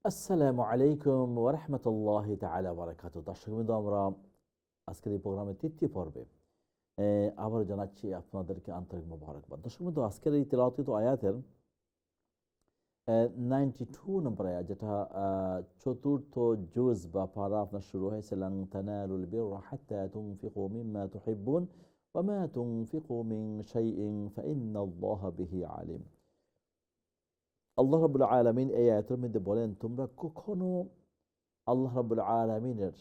আসসালামু আলাইকুম ওয়া রাহমাতুল্লাহি তাআলা ওয়া বারাকাতুহু। দর্শকবৃন্দ, আমরা আজকের এই প্রোগ্রামের তৃতীয় পর্বে আবার জানাচ্ছি আপনাদেরকে আন্তরিক মোবারকবাদ। দর্শকবৃন্দ, আজকের এই তেলাওয়াতিত আয়াতের 92 নম্বর আয়াত, যেটা চতুর্থ জুজ বা পারা আপনার শুরু হয়েছে, লান তানালুল বিররা হাত্তা তুনফিকু মিম্মা তুহিব্বুন ওয়া মা তুনফিকু মিন শাইইন ফাইন্নাল্লাহা বিহি আলিম। আল্লাহ রাব্বুল আলামিন এই আয়াতের মধ্যে বলেন, তোমরা কখনো আল্লাহ রাব্বুল আলামিনের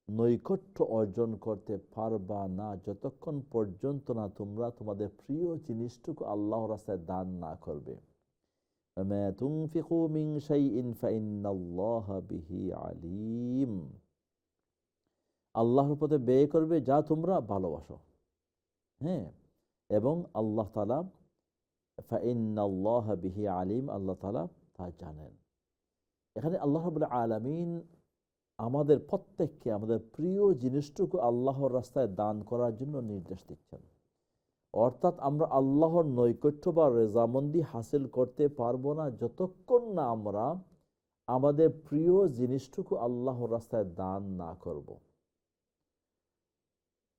নৈকট্য অর্জন করতে পারবা না যতক্ষণ পর্যন্ত না তোমরা তোমাদের প্রিয় জিনিসটুকু আল্লাহর রাস্তায় দান না করবে। ওয়ামা তুনফিকু মিন শাইইন ফাইন্নাল্লাহা বিহি আলিম। আল্লাহর পথে ব্যয় করবে যা তোমরা ভালোবাসো। হ্যাঁ, এবং আল্লাহ তাআলা ফাইন্নাল্লাহা বিহি আলিম, আল্লাহ তাআলা তা জানেন। এখানে আল্লাহ রাব্বুল আলামিন আমাদের প্রত্যেককে আমাদের প্রিয় জিনিসটুকু আল্লাহর রাস্তায় দান করার জন্য নির্দেশ দিচ্ছেন। অর্থাৎ আমরা আল্লাহর নৈকট্য বা রেজামন্দি হাসিল করতে পারবো না যতক্ষণ না আমরা আমাদের প্রিয় জিনিসটুকু আল্লাহর রাস্তায় দান না করব।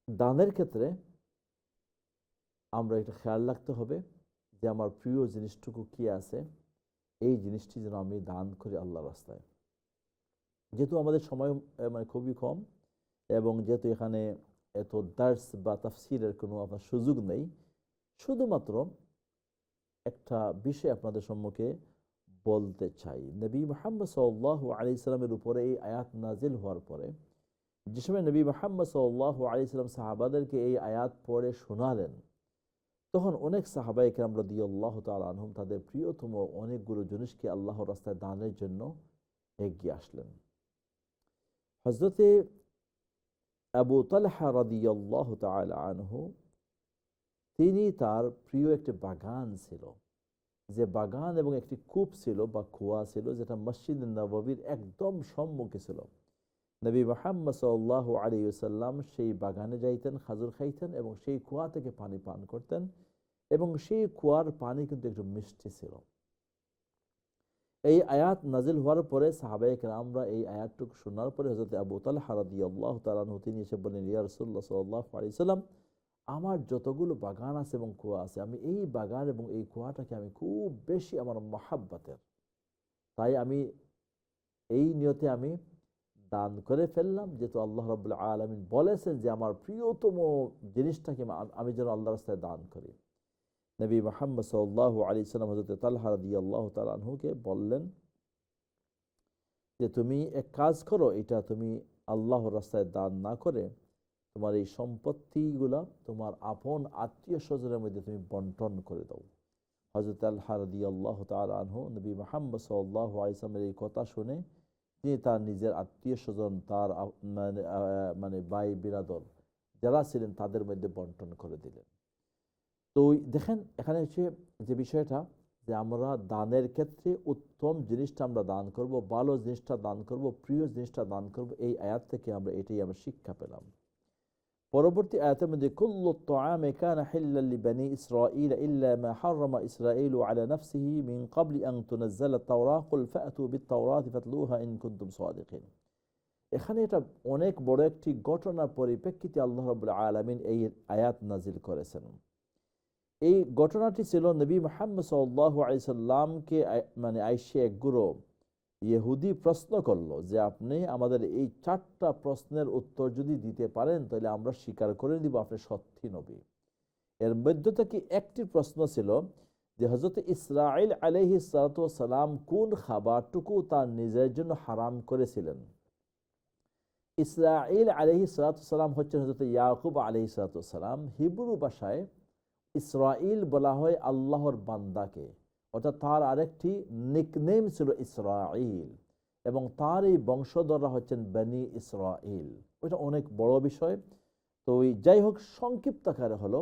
দানের ক্ষেত্রে আমরা এটা খেয়াল রাখতে হবে যে আমার প্রিয় জিনিসটুকু কি আছে, এই জিনিসটি যেন আমি দান করি আল্লাহর রাস্তায়। যেহেতু আমাদের সময় মানে খুবই কম, এবং যেহেতু এখানে এত দার্স বা তাফসিরের কোনো আপনার সুযোগ নেই, শুধুমাত্র একটা বিষয় আপনাদের সম্মুখে বলতে চাই। নবী মুহাম্মদ সাল্লাল্লাহু আলাইহি সাল্লামের উপরে এই আয়াত নাজিল হওয়ার পরে যে সময় নবী মুহাম্মদ সাল্লাল্লাহু আলাইহি সাল্লাম সাহাবাদেরকে এই আয়াত পড়ে শোনালেন, তখন অনেক সাহাবায়ে কেরাম রাদিয়াল্লাহু তাআলা আনহুম তাদের প্রিয়তম অনেকগুলো জিনিসকে আল্লাহর রাস্তায় দানের জন্য এগিয়ে আসলেন। হযরতে আবু তালহা রাদিয়াল্লাহু তাআলা আনহু, তিনি তার প্রিয় একটি বাগান ছিল, যে বাগান এবং একটি কূপ ছিল বা কুয়া ছিল, যেটা মসজিদ নববীর একদম সম্মুখে ছিল। নবী মুহাম্মদ সাল্লাল্লাহু আলাইহি ওয়াসাল্লাম সেই বাগানে যাইতেন, খাজুর খাইতেন এবং সেই কুয়া থেকে পানি পান করতেন, এবং সেই কুয়ার পানি কিন্তু একটু মিষ্টি ছিল। এই আয়াত নাজিল হওয়ার পরে সাহাবায়ে কেরামরা এই আয়াতটুকু শোনার পরে হযরত আবু তালহা রাদিয়াল্লাহু তাআলা আনহু তিনি এসে বললেন, ইয়া রাসূলুল্লাহ সাল্লাল্লাহু আলাইহি ওয়াসাল্লাম, আমার যতগুলো বাগান আছে এবং কুয়া আছে, আমি এই বাগান এবং এই কুয়াটাকে আমি খুব বেশি আমার মহাব্বতের, তাই আমি এই নিয়তে আমি দান করে ফেললাম, যেহেতু আল্লাহ রাব্বুল আলামিন বলেছেন যে আমার প্রিয়তম জিনিসটাকে আমি যেন আল্লাহর রাস্তায় দান করি। নবী মুহাম্মদ সাল্লাল্লাহু আলাইহি ওয়াসাল্লাম হযরত তালহা রাদিয়াল্লাহু তাআলা আনহুকে বললেন যে তুমি এক কাজ করো, এটা তুমি আল্লাহর রাস্তায় দান না করে তোমার এই সম্পত্তিগুলা তোমার আপন আত্মীয় স্বজনের মধ্যে তুমি বন্টন করে দাও। হযরত তালহা রাদিয়াল্লাহু তাআলা আনহু নবী মুহাম্মদ সাল্লাল্লাহু আলাইহি ওয়াসাল্লামের এই কথা শুনে তিনি তার নিজের আত্মীয় স্বজন, তার মানে ভাই বিরাদর যারা ছিলেন তাদের মধ্যে বন্টন করে দিলেন। তো দেখেন, এখানে হচ্ছে যে বিষয়টা, যে আমরা দানের ক্ষেত্রে উত্তম জিনিসটা আমরা দান করব, ভালো জিনিসটা দান করব, প্রিয় জিনিসটা দান করব। এই আয়াত থেকে এটাই আমরা শিক্ষা পেলাম। পরবর্তী আয়াতের মধ্যে কুল্লু তাআমি কানা হিল্লাল লিবানি ইসরাঈল ইল্লা মা হাররামা ইসরাঈলু আলা নাফসিহি মিন ক্বাবলি আন তুনাজ্জালা আত-তাওরাত কুল ফাতু বিত-তাওরাতি ফাতলুহা ইন কুনতুম সাদিকিন। এখানে এটা অনেক বড় একটি ঘটনার পরিপ্রেক্ষিতে আল্লাহ রাব্বুল আলামিন এই আয়াত নাজিল করেছেন। এই ঘটনাটি ছিল নবী মুহাম্মদ সাল্লাল্লাহু আলাইহি সাল্লামকে মানে আইসে এক গুরু ইহুদি প্রশ্ন করলো যে আপনি আমাদের এই 4টা প্রশ্নের উত্তর যদি দিতে পারেন তাহলে আমরা স্বীকার করে নিব আপনি সত্যি নবী। এর মধ্যে থেকে একটি প্রশ্ন ছিল যে হযরত ইসরাঈল আলাইহিস সালাতু ওয়াস সালাম কোন খাবারটুকু তার নিজের জন্য হারাম করেছিলেন। ইসরাঈল আলাইহিস সালাতু ওয়াস সালাম হচ্ছেন হযরত ইয়াকুব আলাইহিস সালাতু ওয়াস সালাম। হিব্রু ভাষায় ইসরাঈল বলা হয় আল্লাহর বান্দাকে, অর্থাৎ তার আরেকটি নিকনেম ছিল ইসরাঈল, এবং তার এই বংশধররা হচ্ছেন বনি ইসরাঈল। ওইটা অনেক বড় বিষয়। তো যাই হোক, সংক্ষিপ্ত আকারে হলো,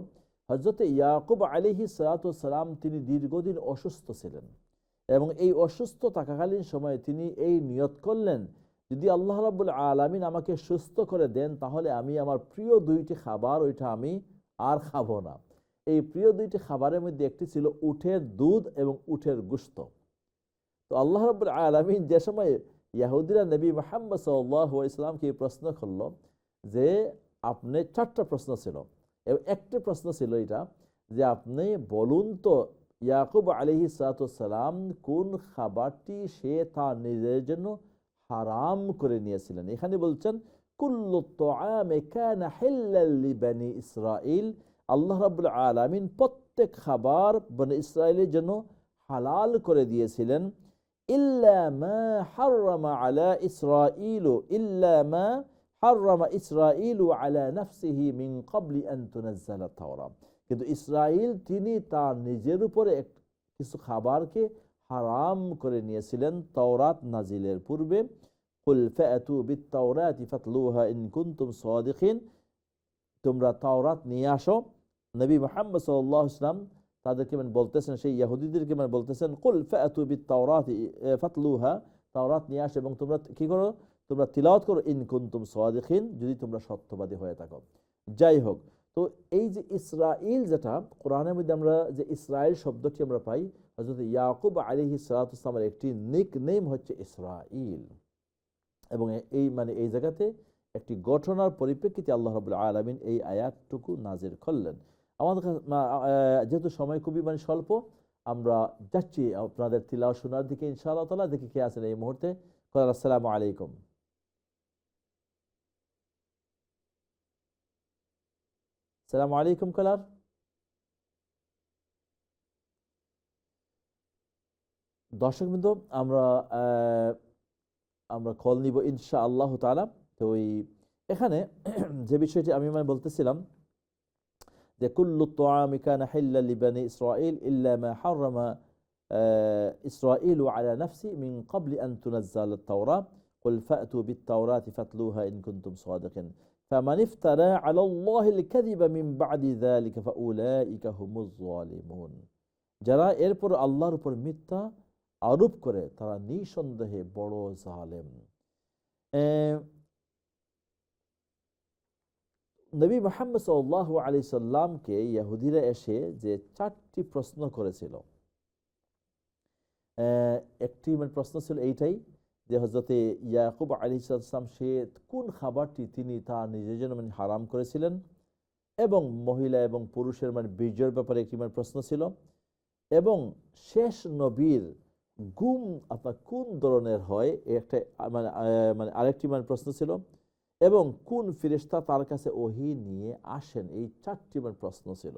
হযরত ইয়াকুব আলাইহিস সালাতু ওয়াস সালাম তিনি দীর্ঘদিন অসুস্থ ছিলেন, এবং এই অসুস্থ থাকাকালীন সময়ে তিনি এই নিয়ত করলেন, যদি আল্লাহ রাব্বুল আলামিন আমাকে সুস্থ করে দেন তাহলে আমি আমার প্রিয় 2টি খাবার ওইটা আমি আর খাবো না। এই প্রিয় 2টি খাবারের মধ্যে একটি ছিল উটের দুধ এবং উটের গোশত। তো আল্লাহ রাব্বুল আলামিন যে সময় ইহুদিরা নবী মুহাম্মদ সাল্লাল্লাহু আলাইহি সাল্লামকে প্রশ্ন করলো যে আপনি 4টা প্রশ্ন ছিল, এবং একটা প্রশ্ন ছিল এটা যে আপনি বলুন তো ইয়াকুব আলাইহিস সালাম কোন খাবারটি সে তার নিজের জন্য হারাম করে নিয়েছিলেন। এখানে বলছেন কুল্লু তুআমি কানা হিল্লাল লিবানি ইসরাঈল, আল্লাহ রাব্বুল আলামিন প্রত্যেক খাবার বনি ইসরাইলের জন্য হালাল করে দিয়েছিলেন। ইল্লা মা হাররামা আলা ইসরাঈল, ইল্লা মা হাররামা ইসরাঈল আলা নাফসিহি মিন ক্বাবলি আন তুনাজ্জালা তাওরাত, কিন্তু ইসরাঈল তিনি তার নিজের উপরে কিছু খাবারকে হারাম করে নিয়েছিলেন তাওরাত নাজিলের পূর্বে। কুল ফাতু বিত-তাওরাতি ফাতলুহা ইন কুনতুম সাদিকিন, তোমরা তাওরাত নিয়ে আসো। নবী মুহাম্মদ সাল্লাল্লাহু আলাইহি ওয়াসাল্লাম তাদেরকে বলতেছেন, সেই ইহুদিদেরকে বলতেছেন কুল ফাতু বিত-তাওরাতি ফাতলুহা, তাওরাত নিয়ে আসো এবং তোমরা কি করো, তোমরা তিলাওয়াত করো, ইন কুনতুম সাদিকিন, যদি তোমরা সত্যবাদী হয়ে থাকো। যাই হোক, তো এই যে ইসরাইল, যেটা কোরআনের মধ্যে আমরা যে ইসরাইল শব্দটি আমরা পাই, হযরত ইয়াকুব আলাইহিস সালামের একটি নিকনেম হচ্ছে ইসরাইল, এবং এই এই জায়গাতে একটি ঘটনার পরিপ্রেক্ষিতে আল্লাহ রাব্বুল আলামিন এই আয়াতটুকু নাজিল করলেন। আমাদের যেহেতু সময় খুবই স্বল্প, আমরা যাচ্ছি আপনাদের তিলাওয়াত শোনার দিকে ইনশাআল্লাহ তাআলা। দেখি কে আছেন এই মুহূর্তে। আসসালামু আলাইকুম। আসসালামু আলাইকুম কলার। দর্শকবৃন্দ, আমরা কল নিব ইনশাআল্লাহ তাআলা। তো এখানে যে বিষয়টি আমি বলতেছিলাম যে কুল্লু তুআমি কানা হিল্লাল লিবানি ইসরাঈল ইল্লা মা হাররামা ইসরাঈল আলা নাফসি মিন ক্বাবলি আন তুনাজ্জালা তাওরাত কুল ফাতু বিত-তাওরাতি ফাতলুহা ইন কুনতুম সাদিকিন ফামান ইফতারা আলা আল্লাহিল কাযিবা মিন বা'দি যালিকা ফাউলাইকা হুমুজ যালিমুন, যারা এরপর আল্লাহর উপর মিথ্যা আরোপ করে তারা নিঃসন্দেহে বড় জালেম। নবী মুহাম্মদ সাল্লাল্লাহু আলাইহি সাল্লামকে ইহুদিরা এসে যে 4টি প্রশ্ন করেছিল, একটি প্রশ্ন ছিল এইটাই যে হযরতে ইয়াকুব আলাইহিস সালাম সে কোন খাবারটি তিনি তার নিজের জন্য হারাম করেছিলেন, এবং মহিলা এবং পুরুষের বীর্যের ব্যাপারে একটি প্রশ্ন ছিল, এবং শেষ নবীর গুম আপনার কোন ধরনের হয় একটা আরেকটি প্রশ্ন ছিল, এবং কোন ফেরেশতা তার কাছে ওহী নিয়ে আসেন। এই 4টি প্রশ্ন ছিল।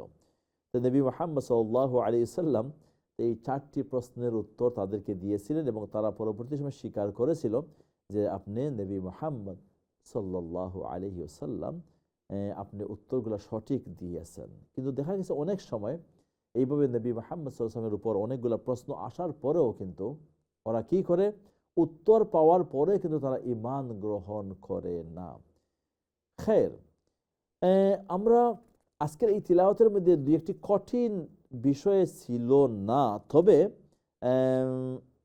তো নবী মুহাম্মদ সাল্লাল্লাহু আলাইহি ওয়াসাল্লাম এই 4টি প্রশ্নের উত্তর তাদেরকে দিয়েছিলেন, এবং তারা পরবর্তী সময় স্বীকার করেছিল যে আপনি নবী মুহাম্মদ সাল্লাল্লাহু আলাইহি ওয়াসাল্লাম আপনি উত্তরগুলো সঠিক দিয়েছেন। কিন্তু দেখা গেছে অনেক সময় এইভাবে নবী মুহাম্মদ সাল্লাল্লাহু আলাইহি ওয়াসাল্লামের উপর অনেকগুলো প্রশ্ন আসার পরেও কিন্তু ওরা কি করে, উত্তর পাওয়ার পরে কিন্তু তারা ঈমান গ্রহণ করে না। খের, আমরা আজকের এই তিলাওয়াতের মধ্যে দুই একটি কঠিন বিষয় ছিল না, তবে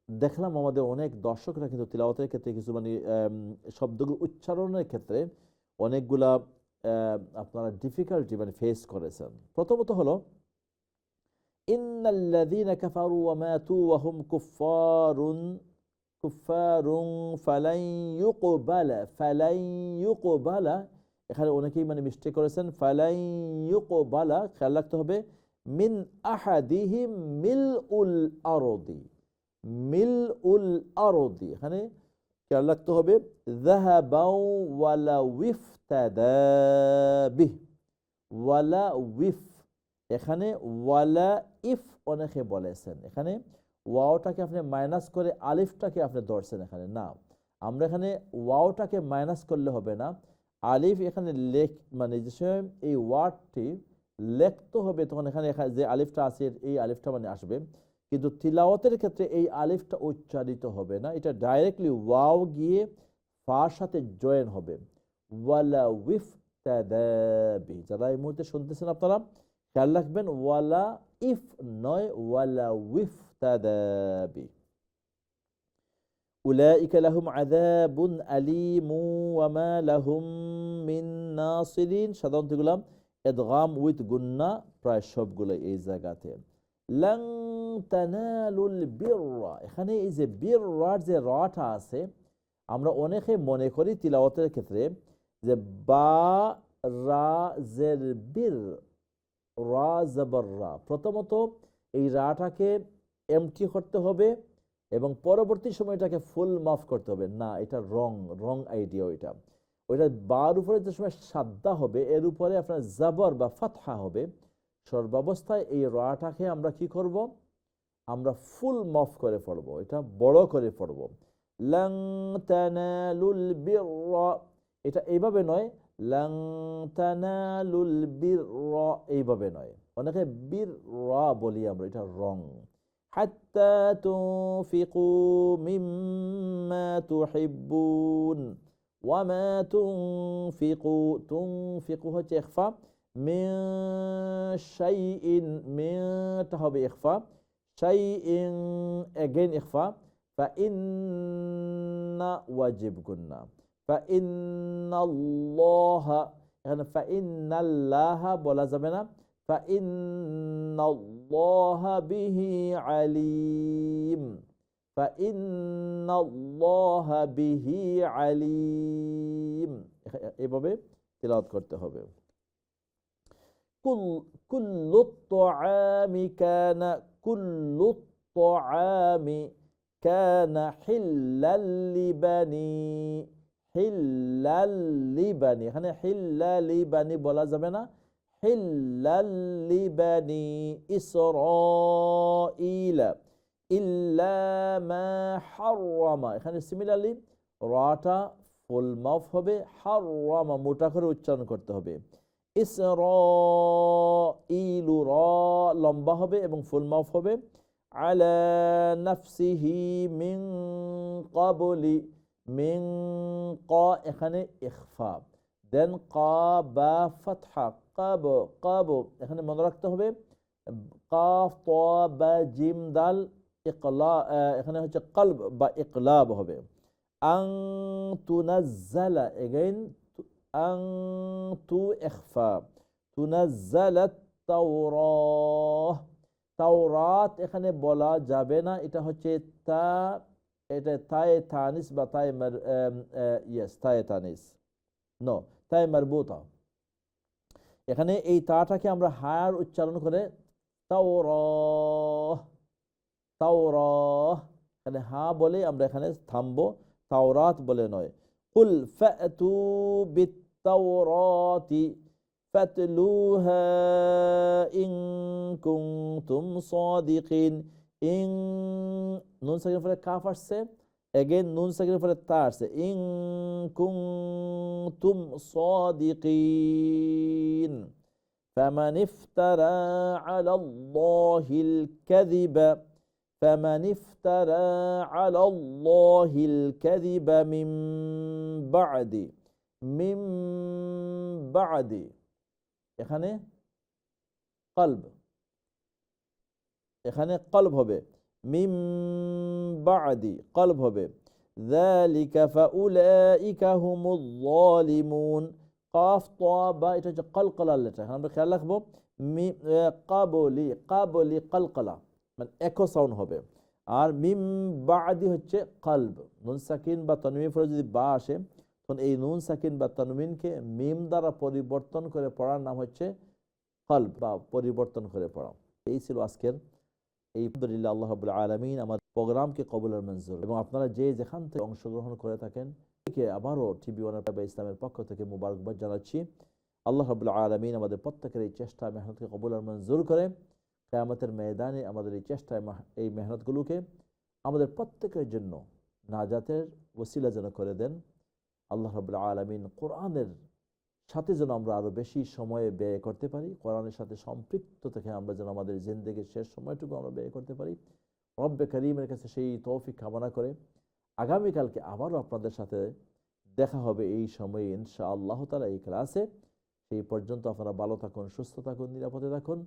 দেখলাম আমাদের অনেক দর্শকরা কিন্তু তিলাওয়াতের ক্ষেত্রে কিছু শব্দগুলো উচ্চারণের ক্ষেত্রে অনেকগুলা আপনারা ডিফিকাল্টি ফেস করেছেন। প্রথমত হলো ইন্নাল্লাযীনা কাফারু ওয়া মাতু ওয়া হুম কুফফারুন ফালান ইউকবালা, এখানে অনেকেই মিস্টেক করেছেন। ফালান ইউকবালা, খেয়াল রাখতে হবে, মিন আহাদিহিম মিলউল আরদি, এখানে খেয়াল রাখতে হবে যাহাবাও ওয়ালা ইফতাদা বিহ, ওয়ালা উইফ, এখানে ওয়ালা ইফ অনেকে বলেছেন, এখানে ওয়াওটাকে আপনি মাইনাস করে আলিফটাকে আপনি ধরছেন, এখানে না, আমরা এখানে ওয়াওটাকে মাইনাস করলে হবে না, আলিফ এখানে যে সময় এই ওয়ার্ডটি লিখতে হবে তখন এখানে যে আলিফটা আছে এই আলিফটা আসবে, কিন্তু তিলাওয়াতের ক্ষেত্রে এই আলিফটা উচ্চারিত হবে না, এটা ডাইরেক্টলি ওয়াও গিয়ে ফার সাথে জয়েন হবে। ওয়ালা ইফতাদাবি, যারা এই মুহূর্তে শুনতেছেন আপনারা খেয়াল রাখবেন, ওয়ালা ইফ নয়, ওয়ালা ইফতাদাবি। উলাইকা লাহুম আযাবুন আলীমু ওয়া মা লাহুম মিন নাসিরিন, সাধারণত এগুলো ইদগাম উইথ গুন্না প্রায় সবগুলো এই জায়গাতে। লান তানালুল বিররা, এখানে এই যে বিররার যে রাটা আছে, আমরা অনেকে মনে করি তিলাওয়াতের ক্ষেত্রে যে বা রা জের বির, রা জবর রা, প্রথমত এই রাটাকে এমটি করতে হবে এবং পরবর্তী সময়টাকে ফুল মাফ করতে হবে। না, এটা রং আইডিয়া। ওইটা বার উপরে যে সময় সাদ্দা হবে, এর উপরে আপনার জাবর বা ফাতহা হবে। সর্বাবস্থায় এই রাটাকে আমরা কি করব, আমরা ফুল মাফ করে পড়ব, এটা বড় করে পড়ব। লাং তানালুল বিররা, এটা এইভাবে নয়, লাং তানালুল বিররা এইভাবে নয়, অনেকে বিররা বলি আমরা, এটা রং। হাত্তা তুনফিকু মিম্মা তুহিব্বুন ওয়ামা তুনফিকু হচ্ছে ইখফা, মিন শাইইন, মিনটা হবে ইখফা, শাইইন এগেইন ইখফা, ফাইন্না ওয়াজিব গুন্না, ফাইন্নাল্লাহা, এখানে ফাইন্নাল্লাহা বলা যাবে না, ফাইন্নাল্লাহা বিহি আলিম, ফাইন্নাল্লাহা বিহি আলিম, এভাবে তিলাওয়াত করতে হবে। কুল্লু ত্বাআমি কানা, কুল্লু ত্বাআমি কানা হিল্লাল লিবানি, হিল্লাল লিবানি, এখানে হিল্লাল লিবানি বলা যাবে না, হিল্লাল লিবানি ইসরাঈলা ইল্লা মা হাররামা, এখানে সিমিলারলি রাটা ফুল মাফ হবে, হাররামা মোটা করে উচ্চারণ করতে হবে। ইসরাঈলু রা লম্বা হবে এবং ফুল মাফ হবে। আলা নাফসিহি মিন ক্বাবলি, মিন কা এখানে ইখফা, দেন কা বা ফাতহা, কাব কাব, এখানে মনে রাখতে হবে কাফ ত বা জিম দাল ইকলা, এখানে হচ্ছে কলব বা ইকলাব হবে। আং তুনাজ্জালা, এগেইন আং তু ইখফা, তুনাজ্জালাত তাওরাহ, তাওরাত এখানে বলা যাবে না, এটা হচ্ছে তা, এটা তায়ে তানিস বা তায়ে ইয়েস তায়ে তানিস, নো তায়ে মারবুতা, এখানে এই তাটাকে আমরা হায়ার উচ্চারণ করে তাওরাহ, তাওরাহ, এখানে হা বলে আমরা এখানে থামবো, তাওরাত বলে নয়। কুল ফাতু বিত-তাওরাতি ফাতলুহা ইন কুনতুম সাদিকিন, ইন নুন সাকিনের পরে কাফ আসছে, এগেইন নুন সাকিনের পরে তা আসছে, ইন কুনতুম সাদিকিন, ফামান ইফতারা আলাল্লাহিল কাযিবা, فمن افترى على الله الكذب من بعد এখানে কলব, এখানে কলব হবে, মিন বাদি কলব হবে। যালিকা ফাউলাইকা হুমুল যালিমুন, কাফ ত বা এটা হচ্ছে কলকলা লেটার, আমরা খেয়াল রাখবো কাবলি, কাবলি কলকলা মানে একো সাউন্ড হবে। আর মিম বাদি হচ্ছে কলব, নুন সাকিন বা তানবিন পরে যদি বা আসে, তখন এই নুন সাকিন বা তানবিনকে মিম দ্বারা পরিবর্তন করে পড়ার নাম হচ্ছে কলব বা পরিবর্তন করে পড়া। এই ছিল আজকের এই আলহামদুলিল্লাহ, আল্লাহ রাব্বুল আলামিন আমাদের প্রোগ্রামকে কবুল আর মঞ্জুর, এবং আপনারা যে যেখান থেকে অংশগ্রহণ করে থাকেন আবারও টিভি ওয়ান ইসলামের পক্ষ থেকে মুবারকবাদ জানাচ্ছি। আল্লাহ রাব্বুল আলামিন আমাদের প্রত্যেকের এই চেষ্টা মেহনতকে কবুল আর মঞ্জুর করে কিয়ামতের ময়দানে আমাদের এই চেষ্টায় এই মেহনতগুলোকে আমাদের প্রত্যেকের জন্য নাজাতের ওসিলা যেন করে দেন। আল্লাহ রাব্বুল আলামিন কোরআনের সাথে যেন আমরা আরও বেশি সময়ে ব্যয় করতে পারি, কোরআনের সাথে সম্পৃক্ত থেকে আমরা যেন আমাদের জিন্দেগির শেষ সময়টুকু আমরা ব্যয় করতে পারি। রব্বে করিমের কাছে সেই তৌফিক কামনা করে আগামীকালকে আবারও আপনাদের সাথে দেখা হবে এই সময়ে ইনশাআল্লাহ তাআলা এই ক্লাসে। সেই পর্যন্ত আপনারা ভালো থাকুন, সুস্থ থাকুন, নিরাপদে থাকুন।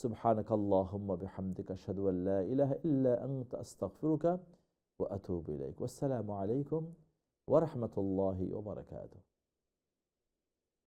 সুবহানাকাল্লাহুম্মা বিহামদিকা আশহাদু আল্লা ইলাহা ইল্লা আনতা আস্তাগফিরুকা ওয়া আতুবু ইলাইক। ওয়াসসালামু আলাইকুম ওয়া রাহমাতুল্লাহি ওয়া বারাকাতুহু।